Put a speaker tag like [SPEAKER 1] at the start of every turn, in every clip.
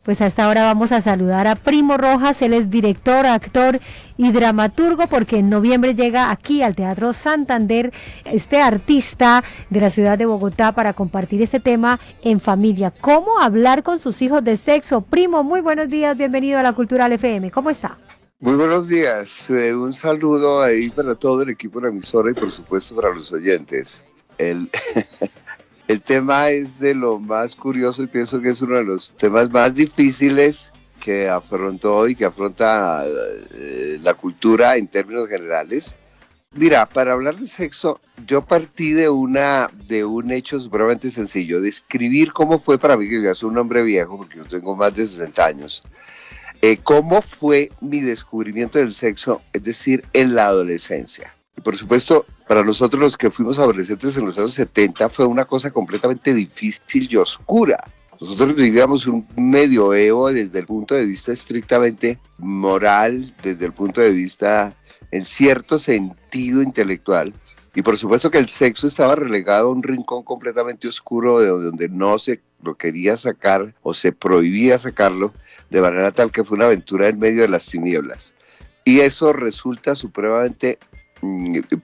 [SPEAKER 1] Pues hasta ahora vamos a saludar a Primo Rojas, él es director, actor y dramaturgo, porque en noviembre llega aquí al Teatro Santander este artista de la ciudad de Bogotá para compartir este tema en familia. ¿Cómo hablar con sus hijos de sexo? Primo, muy buenos días, bienvenido a la Cultural FM, ¿cómo está?
[SPEAKER 2] Muy buenos días, un saludo ahí para todo el equipo de la emisora y por supuesto para los oyentes. El, el tema es de lo más curioso y pienso que es uno de los temas más difíciles que afrontó y que afronta la cultura en términos generales. Mira, para hablar de sexo, yo partí de un hecho supremamente sencillo, de escribir cómo fue para mí, que ya soy un hombre viejo, porque yo tengo más de 60 años, cómo fue mi descubrimiento del sexo, es decir, en la adolescencia. Y por supuesto, para nosotros los que fuimos adolescentes en los años 70 fue una cosa completamente difícil y oscura. Nosotros vivíamos un medioevo desde el punto de vista estrictamente moral, desde el punto de vista en cierto sentido intelectual. Y por supuesto que el sexo estaba relegado a un rincón completamente oscuro de donde no se lo quería sacar o se prohibía sacarlo, de manera tal que fue una aventura en medio de las tinieblas. Y eso resulta supremamente,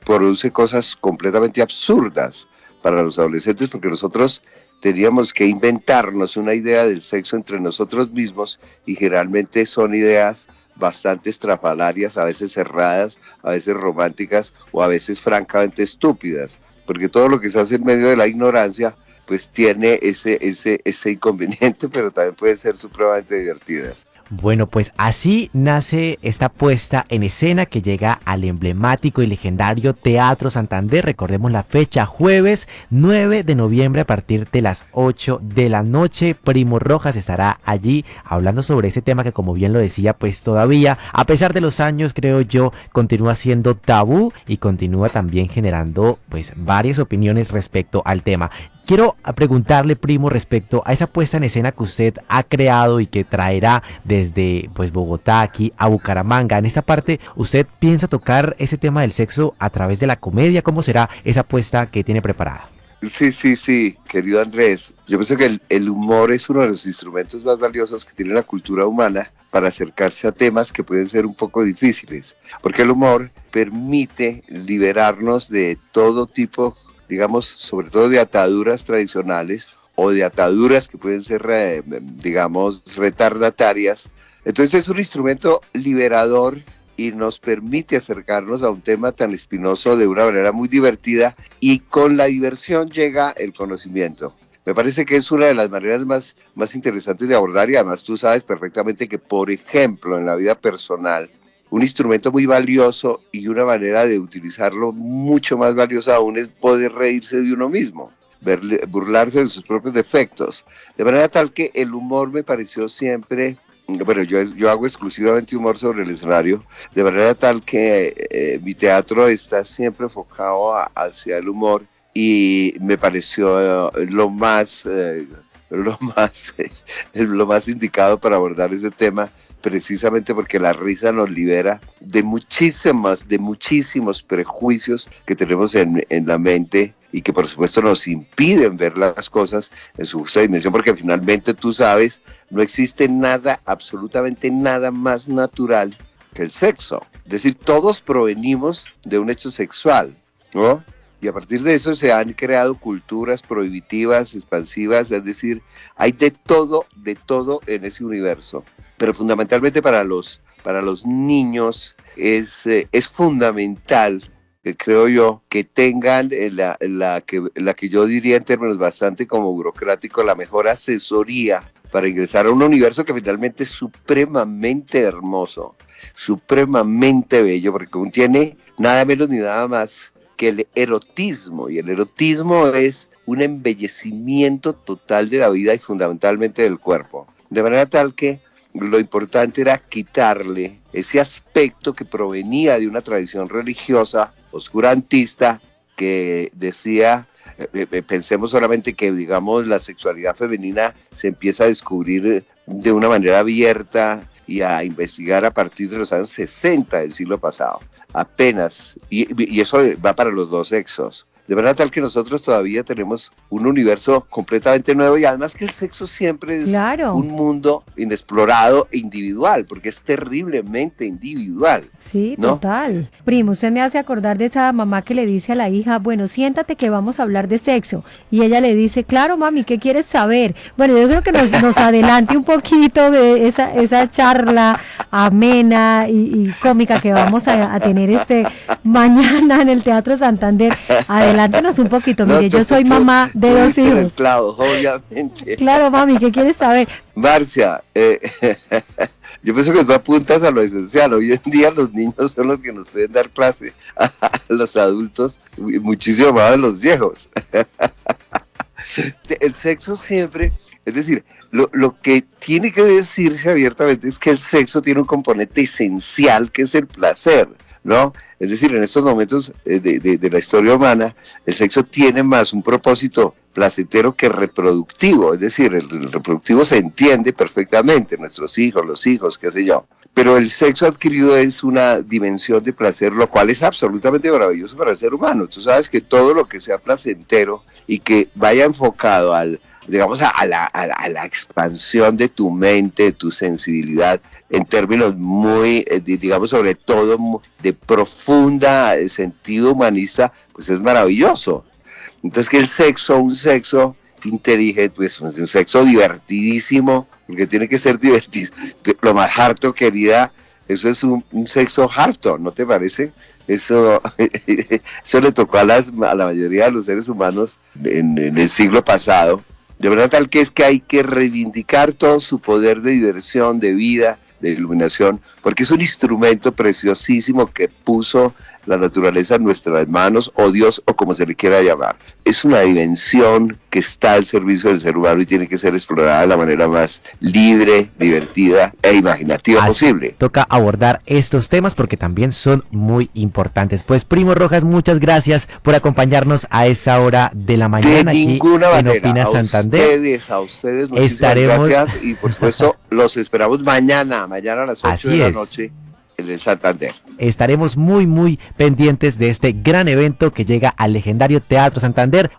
[SPEAKER 2] produce cosas completamente absurdas para los adolescentes, porque nosotros teníamos que inventarnos una idea del sexo entre nosotros mismos y generalmente son ideas bastante estrafalarias, a veces cerradas, a veces románticas o a veces francamente estúpidas, porque todo lo que se hace en medio de la ignorancia pues tiene ese inconveniente, pero también puede ser supremamente divertidas.
[SPEAKER 3] Bueno, pues así nace esta puesta en escena que llega al emblemático y legendario Teatro Santander. Recordemos la fecha, jueves 9 de noviembre a partir de las 8 de la noche. Primo Rojas estará allí hablando sobre ese tema que, como bien lo decía, pues todavía, a pesar de los años, creo yo, continúa siendo tabú y continúa también generando pues varias opiniones respecto al tema. Quiero preguntarle, Primo, respecto a esa puesta en escena que usted ha creado y que traerá desde pues Bogotá aquí a Bucaramanga. En esta parte, ¿usted piensa tocar ese tema del sexo a través de la comedia? ¿Cómo será esa puesta que tiene preparada?
[SPEAKER 2] Sí, querido Andrés. Yo pienso que el humor es uno de los instrumentos más valiosos que tiene la cultura humana para acercarse a temas que pueden ser un poco difíciles, porque el humor permite liberarnos de todo tipo, digamos, sobre todo de ataduras tradicionales o de ataduras que pueden ser, digamos, retardatarias. Entonces es un instrumento liberador y nos permite acercarnos a un tema tan espinoso de una manera muy divertida, y con la diversión llega el conocimiento. Me parece que es una de las maneras más interesantes de abordar, y además tú sabes perfectamente que, por ejemplo, en la vida personal, un instrumento muy valioso y una manera de utilizarlo mucho más valiosa aún es poder reírse de uno mismo, burlarse de sus propios defectos. De manera tal que el humor me pareció siempre, bueno, yo hago exclusivamente humor sobre el escenario, de manera tal que mi teatro está siempre enfocado hacia el humor, y me pareció lo más indicado para abordar ese tema, precisamente porque la risa nos libera de muchísimos prejuicios que tenemos en la mente, y que por supuesto nos impiden ver las cosas en su justa dimensión, porque finalmente tú sabes, no existe nada, absolutamente nada más natural que el sexo. Es decir, todos provenimos de un hecho sexual, ¿no? Y a partir de eso se han creado culturas prohibitivas, expansivas, es decir, hay de todo en ese universo. Pero fundamentalmente para los niños es fundamental, creo yo, que tengan la que yo diría en términos bastante como burocráticos, la mejor asesoría para ingresar a un universo que finalmente es supremamente hermoso, supremamente bello, porque contiene nada menos ni nada más que el erotismo, y el erotismo es un embellecimiento total de la vida y fundamentalmente del cuerpo. De manera tal que lo importante era quitarle ese aspecto que provenía de una tradición religiosa oscurantista que decía, pensemos solamente que, digamos, la sexualidad femenina se empieza a descubrir de una manera abierta y a investigar a partir de los años 60 del siglo pasado, apenas, y eso va para los dos sexos. de manera tal que nosotros todavía tenemos un universo completamente nuevo y además que el sexo siempre es
[SPEAKER 1] Claro.
[SPEAKER 2] un mundo inexplorado e individual, porque es terriblemente individual.
[SPEAKER 1] Sí,
[SPEAKER 2] ¿no?
[SPEAKER 1] total. Primo, usted me hace acordar de esa mamá que le dice a la hija, bueno, siéntate que vamos a hablar de sexo. Y ella le dice, claro, mami, ¿qué quieres saber? Bueno, yo creo que nos adelante un poquito de esa charla amena y cómica que vamos a tener mañana en el Teatro Santander. Adelántenos un poquito. Mire, yo soy mamá de 2 hijos.
[SPEAKER 2] Claro, obviamente.
[SPEAKER 1] Claro, mami, ¿qué quieres saber?
[SPEAKER 2] Marcia, yo pienso que tú apuntas a lo esencial. Hoy en día los niños son los que nos pueden dar clase a los adultos, muchísimo más de los viejos. El sexo siempre, es decir, lo que tiene que decirse abiertamente es que el sexo tiene un componente esencial que es el placer, ¿no? Es decir, en estos momentos de la historia humana, el sexo tiene más un propósito placentero que reproductivo, es decir, el reproductivo se entiende perfectamente, nuestros hijos, los hijos, qué sé yo, pero el sexo adquirido es una dimensión de placer, lo cual es absolutamente maravilloso para el ser humano. Tú sabes que todo lo que sea placentero y que vaya enfocado digamos, a la expansión de tu mente, de tu sensibilidad, en términos muy, digamos, sobre todo de profunda sentido humanista, pues es maravilloso. Entonces que un sexo inteligente, pues un sexo divertidísimo, porque tiene que ser divertido, lo más harto, querida, eso es un sexo harto, ¿no te parece? Eso le tocó a la mayoría de los seres humanos en el siglo pasado. De verdad tal que es que hay que reivindicar todo su poder de diversión, de vida, de iluminación, porque es un instrumento preciosísimo que puso la naturaleza en nuestras manos, o Dios, o como se le quiera llamar. Es una dimensión que está al servicio del ser humano y tiene que ser explorada de la manera más libre, divertida e imaginativa posible.
[SPEAKER 3] Toca abordar estos temas porque también son muy importantes. Pues, Primo Rojas, muchas gracias por acompañarnos a esa hora de la mañana
[SPEAKER 2] de ninguna
[SPEAKER 3] aquí
[SPEAKER 2] manera,
[SPEAKER 3] en Opina Santander.
[SPEAKER 2] A ustedes, muchísimas gracias y por supuesto los esperamos mañana a las 8 de la noche en el Santander.
[SPEAKER 3] Estaremos muy pendientes de este gran evento que llega al legendario Teatro Santander.